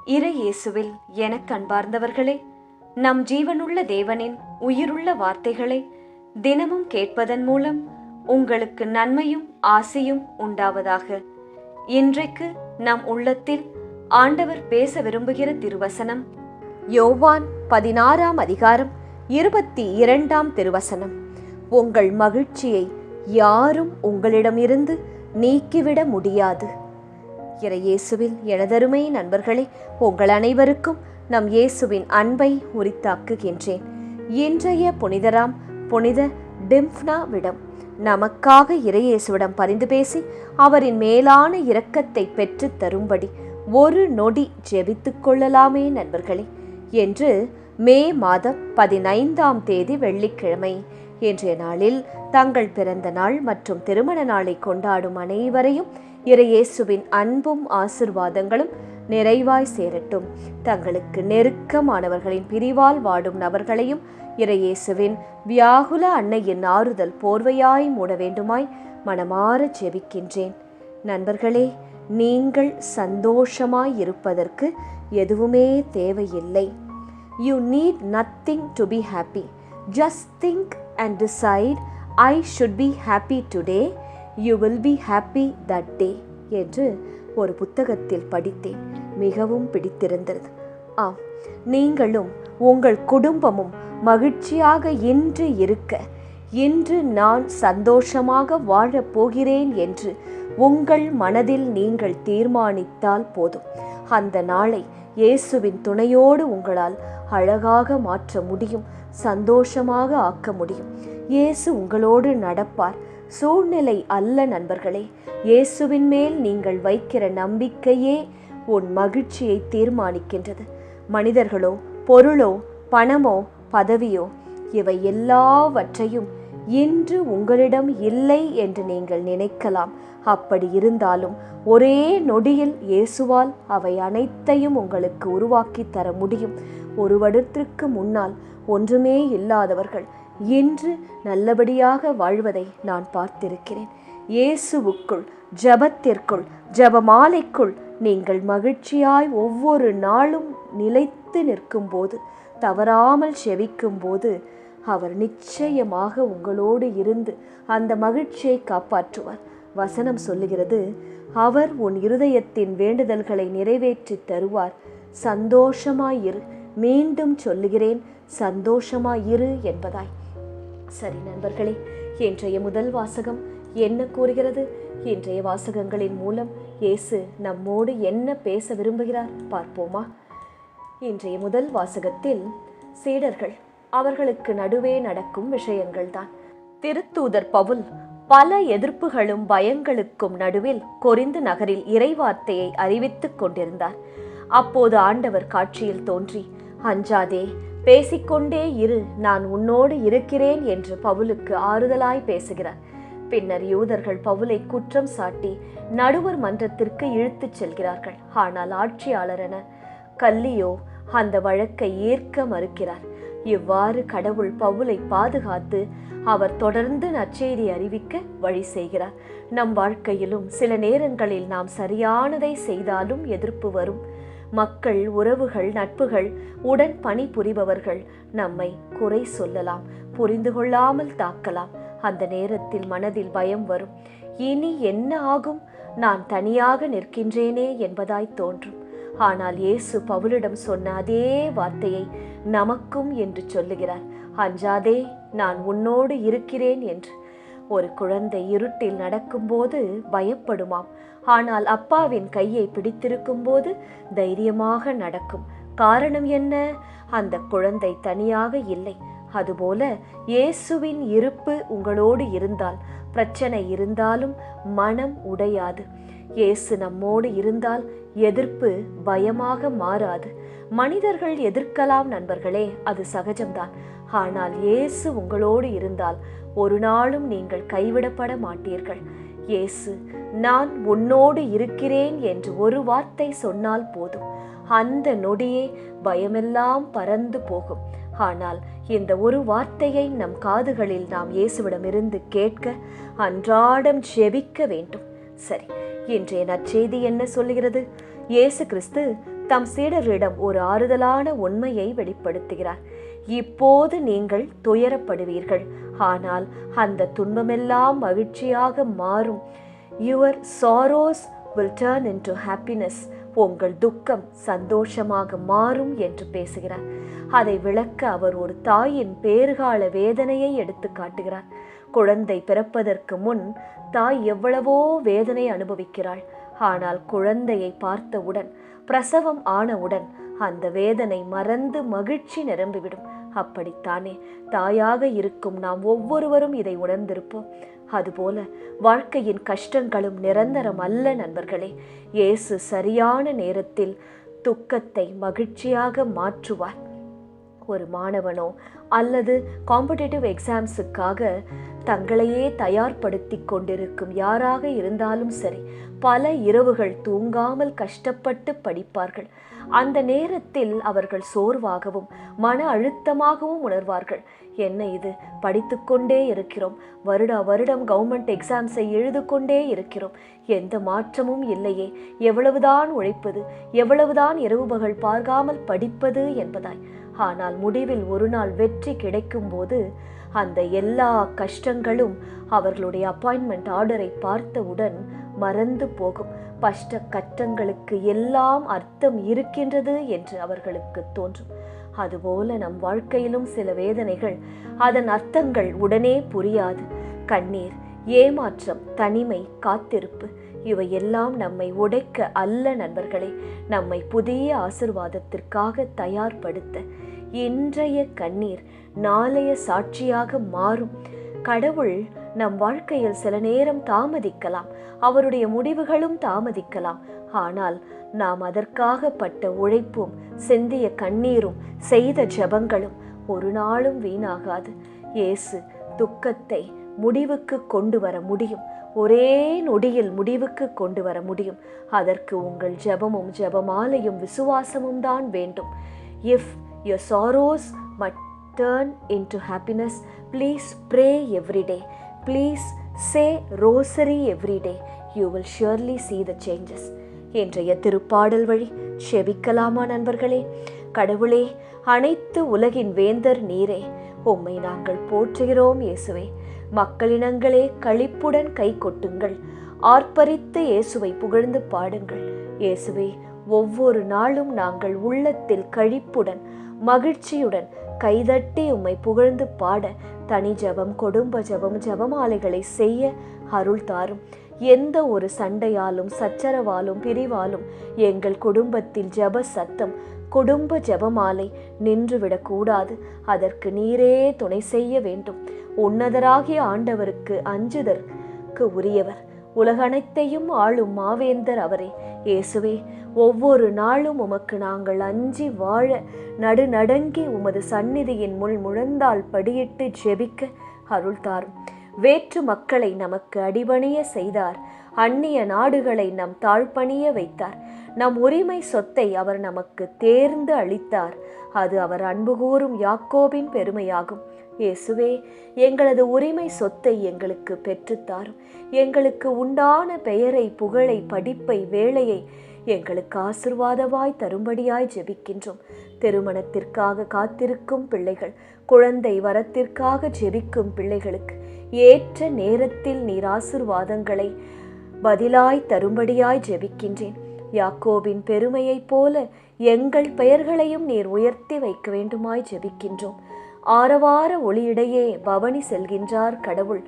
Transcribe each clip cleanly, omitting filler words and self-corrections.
இறை இயேசுவில் எனக்கு அன்பார்ந்தவர்களே, நம் ஜீவனுள்ள தேவனின் உயிருள்ள வார்த்தைகளை தினமும் கேட்பதன் மூலம் உங்களுக்கு நன்மையும் ஆசையும் உண்டாவதாக. இன்றைக்கு நம் உள்ளத்தில் ஆண்டவர் பேச விரும்புகிற திருவசனம் யோவான் 16ஆம் அதிகாரம் 22ஆம் திருவசனம். உங்கள் மகிழ்ச்சியை யாரும் உங்களிடமிருந்து நீக்கிவிட முடியாது. இறை இயேசுவில் எனதருமை நண்பர்களே, உங்கள் அனைவருக்கும் நம் இயேசுவின் அன்பை உரித்தாக்குகின்றேன். இன்றைய புனிதராம் புனித டிம்ஃப்னாவிடம் நமக்காக இறை இயேசுவிடம் பரிந்து பேசி அவரின் மேலான இரக்கத்தை பெற்று தரும்படி ஒரு நொடி ஜெபித்துக் கொள்ளலாமே நண்பர்களே என்று மே மாதம் 15ஆம் தேதி வெள்ளிக்கிழமை இன்றைய நாளில் தங்கள் பிறந்த நாள் மற்றும் திருமண நாளை கொண்டாடும் அனைவரையும் இறை இயேசுவின் அன்பும் ஆசிர்வாதங்களும் நிறைவாய் சேரட்டும். தங்களுக்கு நெருக்கமானவர்களின் பிரிவால் வாடும் நபர்களையும் இறை இயேசுவின் வியாகுல அன்னையின் ஆறுதல் போர்வையாய் மூட வேண்டுமாய் மனமாற ஜெபிக்கின்றேன். நண்பர்களே, நீங்கள் சந்தோஷமாய் இருப்பதற்கு எதுவுமே தேவையில்லை. You need nothing to be happy. Just think and decide, I should be happy today. You will be happy that day என்று ஒரு புத்தகத்தில் படித்தேன். மிகவும் பிடித்திருந்தது. ஆம், நீங்களும் உங்கள் குடும்பமும் மகிழ்ச்சியாக இன்று இருக்க, இன்று நான் சந்தோஷமாக வாழப் போகிறேன் என்று உங்கள் மனதில் நீங்கள் தீர்மானித்தால் போதும். அந்த நாளை இயேசுவின் துணையோடு உங்களால் அழகாக மாற்ற முடியும், சந்தோஷமாக ஆக்க முடியும். இயேசு உங்களோடு நடப்பார். சூழ்நிலை அல்ல நண்பர்களே, இயேசுவின் மேல் நீங்கள் வைக்கிற நம்பிக்கையே உன் மகிழ்ச்சியை தீர்மானிக்கின்றது. மனிதர்களோ, பொருளோ, பணமோ, பதவியோ, இவை எல்லாவற்றையும் இன்று உங்களிடம் இல்லை என்று நீங்கள் நினைக்கலாம். அப்படி இருந்தாலும் ஒரே நொடியில் இயேசுவால் அவை அனைத்தையும் உங்களுக்கு உருவாக்கி தர முடியும். ஒரு வருடத்திற்கு முன்னால் ஒன்றுமே இல்லாதவர்கள் இன்று நல்லபடியாக வாழ்வதை நான் பார்த்திருக்கிறேன். இயேசுவுக்குள், ஜபத்திற்குள், ஜபமாலைக்குள் நீங்கள் மகிழ்ச்சியாய் ஒவ்வொரு நாளும் நிலைத்து நிற்கும்போது, தவறாமல் செவிக்கும் போது அவர் நிச்சயமாக உங்களோடு இருந்து அந்த மகிழ்ச்சியை காப்பாற்றுவார். வசனம் சொல்லுகிறது, அவர் உன் இருதயத்தின் வேண்டுதல்களை நிறைவேற்றி தருவார். சந்தோஷமாயிரு. மீண்டும் சொல்லுகிறேன், சந்தோஷமாயிரு என்பதாய். சரி நண்பர்களே, இன்றைய முதல் வாசகம் என்ன கூறுகிறது? இன்றைய வாசகங்களின் மூலம் இயேசு நம்மோடு என்ன பேச விரும்புகிறார் பார்ப்போமா? இன்றைய முதல் வாசகத்தில் சீடர்கள் அவர்களுக்கு நடுவே நடக்கும் விஷயங்கள்தான். திருத்தூதர் பவுல் பல எதிர்ப்புகளும் பயங்களுக்கும் நடுவில் கொரிந்து நகரில் இறைவார்த்தையை அறிவித்துக் கொண்டிருந்தார். அப்போது ஆண்டவர் காட்சியில் தோன்றி, அஞ்சாதே, பேசிக்கொண்டே இரு, நான் உன்னோடு இருக்கிறேன் என்று பவுலுக்கு ஆறுதலாய் பேசுகிறார். பின்னர் யூதர்கள் பவுலை குற்றம் சாட்டி நடுவர் மன்றத்திற்கு இழுத்துச் செல்கிறார்கள். ஆனால் ஆட்சியாளரான கல்லியோ அந்த வழக்கை ஏற்க மறுக்கிறார். இவ்வாறு கடவுள் பவுலை பாதுகாத்து அவர் தொடர்ந்து நற்செய்தி அறிவிக்க வழி செய்கிறார். நம் வாழ்க்கையிலும் சில நேரங்களில் நாம் சரியானதை செய்தாலும் எதிர்ப்பு வரும். மக்கள், உறவுகள், நட்புகள், உடன் பணி புரிபவர்கள் நம்மை குறை சொல்லலாம், புரிந்து கொள்ளாமல் தாக்கலாம். அந்த நேரத்தில் மனதில் பயம் வரும். இனி என்ன ஆகும்? நான் தனியாக நிற்கின்றேனே என்பதாய் தோன்றும். ஆனால் இயேசு பவுலிடம் சொன்ன அதே வார்த்தையை நமக்கும் என்று சொல்லுகிறார். அஞ்சாதே, நான் உன்னோடு இருக்கிறேன் என்று. ஒரு குழந்தை இருட்டில் நடக்கும்போது பயப்படுமாம். ஆனால் அப்பாவின் கையை பிடித்திருக்கும் போது தைரியமாக நடக்கும். காரணம் என்ன? அந்த குழந்தை தனியாக இல்லை. அதுபோல இயேசுவின் இருப்பு உங்களோடு இருந்தால், பிரச்சனை இருந்தாலும் மனம் உடையாது. இயேசு நம்மோடு இருந்தால் எதிர்ப்பு பயமாக மாறாது. மனிதர்கள் எதிர்க்கலாம் நண்பர்களே, அது சகஜம்தான். ஆனால் இயேசு உங்களோடு இருந்தால் ஒரு நாளும் நீங்கள் கைவிடப்பட மாட்டீர்கள். இயேசு நான் உன்னோடு இருக்கிறேன் என்று ஒரு வார்த்தை சொன்னால் போதும். அந்த நொடியே பயமெல்லாம் பறந்து போகும். ஆனால் இந்த ஒரு வார்த்தையை நம் காதுகளில் நாம் இயேசுவிடமிருந்து கேட்க அன்றாடம் ஜெபிக்க வேண்டும். சரி, இன்றைய நற்செய்தி என்ன சொல்கிறது? இயேசு கிறிஸ்து தம் சீடரிடம் ஒரு ஆறுதலான உண்மையை வெளிப்படுத்துகிறார். இப்போது நீங்கள் துயரப்படுவீர்கள், ஆனால் அந்த துன்பமெல்லாம் மகிழ்ச்சியாக மாறும். Your sorrows will turn into happiness. உங்கள் துக்கம் சந்தோஷமாக மாறும் என்று பேசுகிறார். அதை விளக்க அவர் ஒரு தாயின் பேறுகால வேதனையை எடுத்து காட்டுகிறார். குழந்தை பிறப்பதற்கு முன் தாய் எவ்வளவோ வேதனை அனுபவிக்கிறாள். ஆனால் குழந்தையை பார்த்தவுடன், பிரசவம் ஆனவுடன் அந்த வேதனை மறந்து மகிழ்ச்சி நிரம்பிவிடும். அப்படித்தானே தாயாக இருக்கும் நாம் ஒவ்வொருவரும் இதை உணர்ந்திருப்போம். அதுபோல வாழ்க்கையின் கஷ்டங்களும் நிரந்தரம் அல்ல நண்பர்களே. இயேசு சரியான நேரத்தில் துக்கத்தை மகிழ்ச்சியாக மாற்றுவார். ஒரு மாணவனோ அல்லது காம்படிட்டிவ் எக்ஸாம்ஸுக்காக தங்களையே தயார்படுத்தி கொண்டிருக்கும் யாராக இருந்தாலும் சரி, பல இரவுகள் தூங்காமல் கஷ்டப்பட்டு படிப்பார்கள். அந்த நேரத்தில் அவர்கள் சோர்வாகவும் மன அழுத்தமாகவும் உணர்வார்கள். என்ன இது, படித்துக்கொண்டே இருக்கிறோம், வருடம் கவர்மெண்ட் எக்ஸாம்ஸை எழுது கொண்டே இருக்கிறோம், எந்த மாற்றமும் இல்லையே, எவ்வளவுதான் உழைப்பது, எவ்வளவுதான் இரவு பகல் பார்க்காமல் படிப்பது என்பதாய். ஆனால் முடிவில் ஒரு நாள் வெற்றி கிடைக்கும் போது அந்த எல்லா கஷ்டங்களும் அவர்களுடைய அப்பாயின்மெண்ட் ஆர்டரை பார்த்தவுடன் மறந்து போகும். கஷ்டங்களுக்கு எல்லாம் அர்த்தம் இருக்கின்றது என்று அவர்களுக்கு தோன்றும். அதுபோல நம் வாழ்க்கையிலும் சில வேதனைகள், அதன் அர்த்தங்கள் உடனே புரியாது. கண்ணீர், ஏமாற்றம், தனிமை, காத்திருப்பு, இவையெல்லாம் நம்மை உடைக்க அல்ல நண்பர்களே, நம்மை புதிய ஆசீர்வாதத்திற்காக தயார்படுத்த. இன்றைய கண்ணீர் நாளைய சாட்சியாக மாறும். கடவுள் நம் வாழ்க்கையில் சில நேரம் தாமதிக்கலாம், அவருடைய முடிவுகளும் தாமதிக்கலாம். ஆனால் நாம் அதற்காக பட்ட உழைப்பும் சிந்திய கண்ணீரும் செய்த ஜெபங்களும் ஒரு நாளும் வீணாகாது. இயேசு துக்கத்தை முடிவுக்கு கொண்டு வர முடியும், ஒரே நொடியில் முடிவுக்கு கொண்டு வர முடியும். அதற்கு உங்கள் ஜெபமும் ஜெபமாலையும் விசுவாசமும் தான் வேண்டும். If your sorrows might turn into happiness, please pray every day. Please say rosary every day. You will surely see the changes. இன்றைய திருப்பாடல் வழி செபிக்கலாமா நண்பர்களே? கடவுளே, அனைத்து உலகின் வேந்தர் நீரே, உம்மை நாங்கள் போற்றுகிறோம் இயேசுவே. மக்களினங்களே, களிப்புடன் கை கொட்டுங்கள், ஆர்ப்பரித்து இயேசுவை புகழ்ந்து பாடுங்கள். இயேசுவே, ஒவ்வொரு நாளும் நாங்கள் உள்ளத்தில் களிப்புடன் மகிழ்ச்சியுடன் கைதட்டி உம்மை புகழ்ந்து பாட தனி ஜபம், குடும்ப ஜபம், ஜபமாலைகளை செய்ய அருள் தாரும். எந்த ஒரு சண்டையாலும் சச்சரவாலும் பிரிவாலும் எங்கள் குடும்பத்தில் ஜப சத்தம், குடும்ப ஜபமாலை நின்றுவிடக்கூடாது. அதற்கு நீரே துணை செய்ய வேண்டும். உன்னதராகிய ஆண்டவருக்கு அஞ்சுதற்கு உரியவர், உலகனைத்தையும் ஆளும் மாவேந்தர் அவரே. இயேசுவே, ஒவ்வொரு நாளும் உமக்கு நாங்கள் அஞ்சி வாழ நடுநடங்கி உமது சந்நிதியின் முள் முழந்தால் படியிட்டு ஜெபிக்க அருள் தாரும். வேற்று மக்களை நமக்கு அடிபணிய செய்தார், அந்நிய நாடுகளை நம் தாழ்பணிய வைத்தார். நம் உரிமை சொத்தை அவர் நமக்கு தேர்ந்து அளித்தார். அது அவர் அன்பு கூறும் யாக்கோபின் பெருமையாகும். இயேசுவே, எங்களது உரிமை சொத்தை எங்களுக்கு பெற்றுத்தாரும். எங்களுக்கு உண்டான பெயரை, புகழை, படிப்பை, வேலையை எங்களுக்கு ஆசீர்வாதமாய் தரும்படியாய் ஜெபிக்கின்றோம். திருமணத்திற்காக காத்திருக்கும் பிள்ளைகள், குழந்தை வரத்திற்காக ஜெபிக்கும் பிள்ளைகளுக்கு ஏற்ற நேரத்தில் நீர் ஆசீர்வாதங்களை பதிலாய் தரும்படியாய் ஜெபிக்கின்றேன். யாக்கோபின் பெருமையைப் போல எங்கள் பெயர்களையும் நீர் உயர்த்தி வைக்க வேண்டுமாய் ஜெபிக்கின்றோம். ஆரவார ஒளியிடையே பவனி செல்கின்றார் கடவுள்,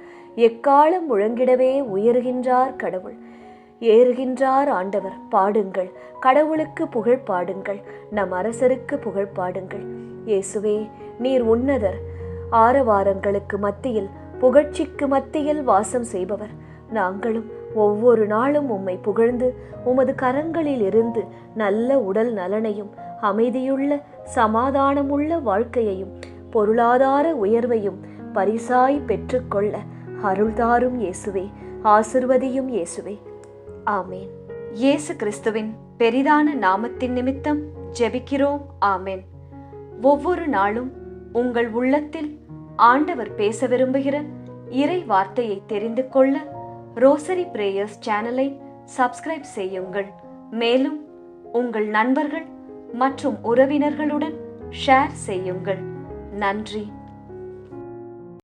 எக்காலம் முழங்கிடவே உயர்கின்றார் கடவுள். ஏறுகின்றார் ஆண்டவர், பாடுங்கள், கடவுளுக்கு புகழ் பாடுங்கள், நம் அரசருக்கு புகழ் பாடுங்கள். இயேசுவே, நீர் உன்னதர், ஆரவாரங்களுக்கு மத்தியில், புகழ்ச்சிக்கு மத்தியில் வாசம் செய்பவர். நாங்களும் ஒவ்வொரு நாளும் உம்மை புகழ்ந்து உமது கரங்களில் இருந்து நல்ல உடல் நலனையும், அமைதியுள்ள சமாதானமுள்ள வாழ்க்கையையும், பொருளாதார உயர்வையும் பரிசாய் பெற்றுக்கொள்ள அருள்தாரும் இயேசுவே, ஆசிர்வதியும் இயேசுவே. ஆமேன். இயேசு கிறிஸ்துவின் பெரிதான நாமத்தின் நிமித்தம் ஜெபிக்கிறோம். ஆமேன். ஒவ்வொரு நாளும் உங்கள் உள்ளத்தில் ஆண்டவர் பேச விரும்புகிற இறை வார்த்தையை தெரிந்து கொள்ள ரோசரி பிரேயர்ஸ் சேனலை சப்ஸ்கிரைப் செய்யுங்கள். மேலும் உங்கள் நண்பர்கள் மற்றும் உறவினர்களுடன் ஷேர் செய்யுங்கள். நன்றி.